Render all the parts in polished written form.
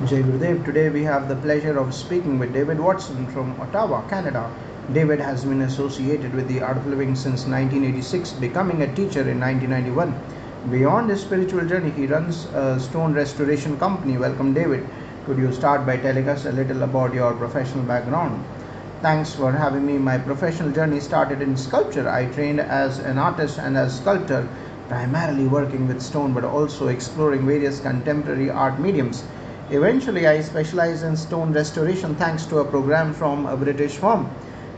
Jai Gurudev. Today we have the pleasure of speaking with David Watson from Ottawa, Canada. David has been associated with the art of living since 1986, becoming a teacher in 1991. Beyond his spiritual journey, he runs a stone restoration company. Welcome, David. Could you start by telling us a little about your professional background? Thanks for having me. My professional journey started in sculpture. I trained as an artist and as sculptor, primarily working with stone but also exploring various contemporary art mediums. Eventually, I specialized in stone restoration thanks to a program from a British firm.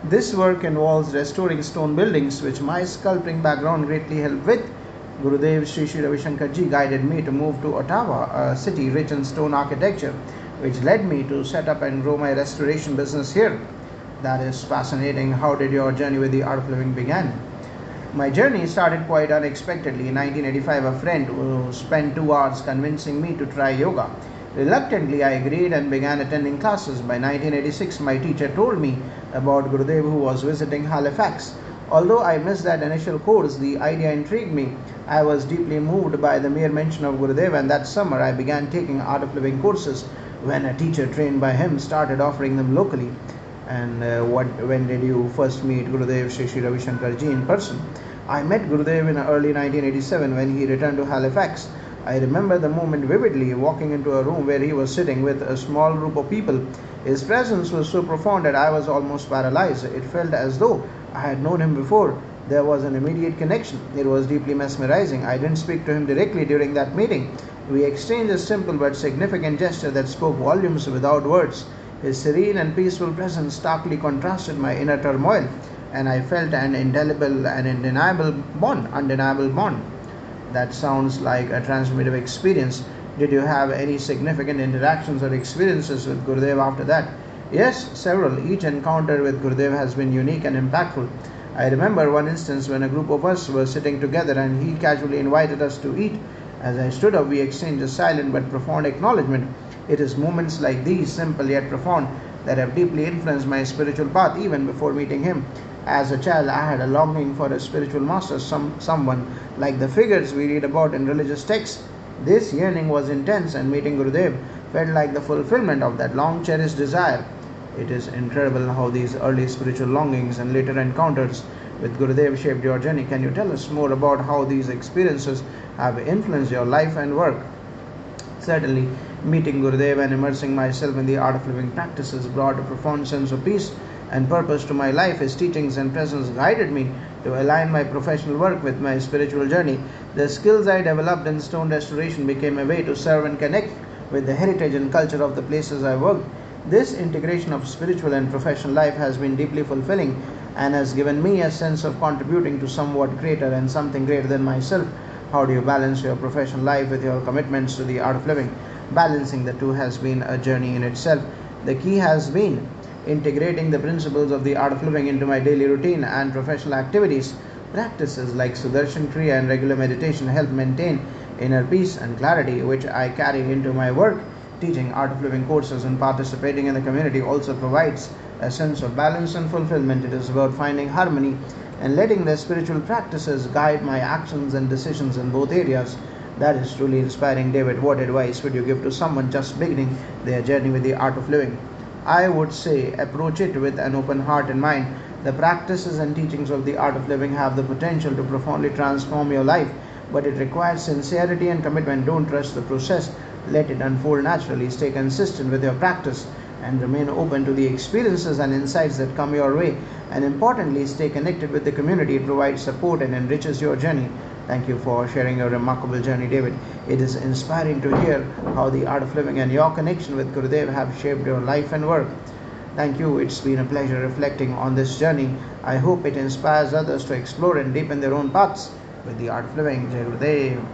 This work involves restoring stone buildings, which my sculpting background greatly helped with. Gurudev Sri Ravi Shankar Ji guided me to move to Ottawa, a city rich in stone architecture, which led me to set up and grow my restoration business here. That is fascinating. How did your journey with the art of living begin? My journey started quite unexpectedly. In 1985, a friend who spent 2 hours convincing me to try yoga. Reluctantly, I agreed and began attending classes. By 1986, my teacher told me about Gurudev, who was visiting Halifax. Although I missed that initial course, the idea intrigued me. I was deeply moved by the mere mention of Gurudev, and that summer I began taking art of living courses when a teacher trained by him started offering them locally. And when did you first meet Gurudev Sri Ravi Shankar Ji in person? I met Gurudev in early 1987 when he returned to Halifax. I remember the moment vividly, walking into a room where he was sitting with a small group of people. His presence was so profound that I was almost paralyzed. It felt as though I had known him before. There was an immediate connection. It was deeply mesmerizing. I didn't speak to him directly during that meeting. We exchanged a simple but significant gesture that spoke volumes without words. His serene and peaceful presence starkly contrasted my inner turmoil, and I felt an indelible and undeniable bond. That sounds like a transformative experience. Did you have any significant interactions or experiences with Gurudev after that? Yes, several. Each encounter with Gurudev has been unique and impactful. I remember one instance when a group of us were sitting together and he casually invited us to eat. As I stood up, we exchanged a silent but profound acknowledgement. It is moments like these, simple yet profound, that have deeply influenced my spiritual path even before meeting him. As a child, I had a longing for a spiritual master, someone like the figures we read about in religious texts. This yearning was intense, and meeting Gurudev felt like the fulfillment of that long cherished desire. It is incredible how these early spiritual longings and later encounters with Gurudev shaped your journey. Can you tell us more about how these experiences have influenced your life and work? Certainly, meeting Gurudev and immersing myself in the art of living practices brought a profound sense of peace and purpose to my life. His teachings and presence guided me to align my professional work with my spiritual journey. The skills I developed in stone restoration became a way to serve and connect with the heritage and culture of the places I worked. This integration of spiritual and professional life has been deeply fulfilling and has given me a sense of contributing to somewhat greater and something greater than myself. How do you balance your professional life with your commitments to the art of living? Balancing the two has been a journey in itself. The key has been integrating the principles of the art of living into my daily routine and professional activities. Practices like Sudarshan Kriya and regular meditation help maintain inner peace and clarity, which I carry into my work. Teaching art of living courses and participating in the community also provides a sense of balance and fulfillment. It is about finding harmony and letting the spiritual practices guide my actions and decisions in both areas. That is truly inspiring. David, what advice would you give to someone just beginning their journey with the art of living? I would say approach it with an open heart and mind. The practices and teachings of the art of living have the potential to profoundly transform your life, but it requires sincerity and commitment. Don't rush the process. Let it unfold naturally. Stay consistent with your practice and remain open to the experiences and insights that come your way. And importantly, stay connected with the community. It provides support and enriches your journey. Thank you for sharing your remarkable journey, David. It is inspiring to hear how the art of living and your connection with Gurudev have shaped your life and work. Thank you. It's been a pleasure reflecting on this journey. I hope it inspires others to explore and deepen their own paths with the art of living. Jai Gurudev.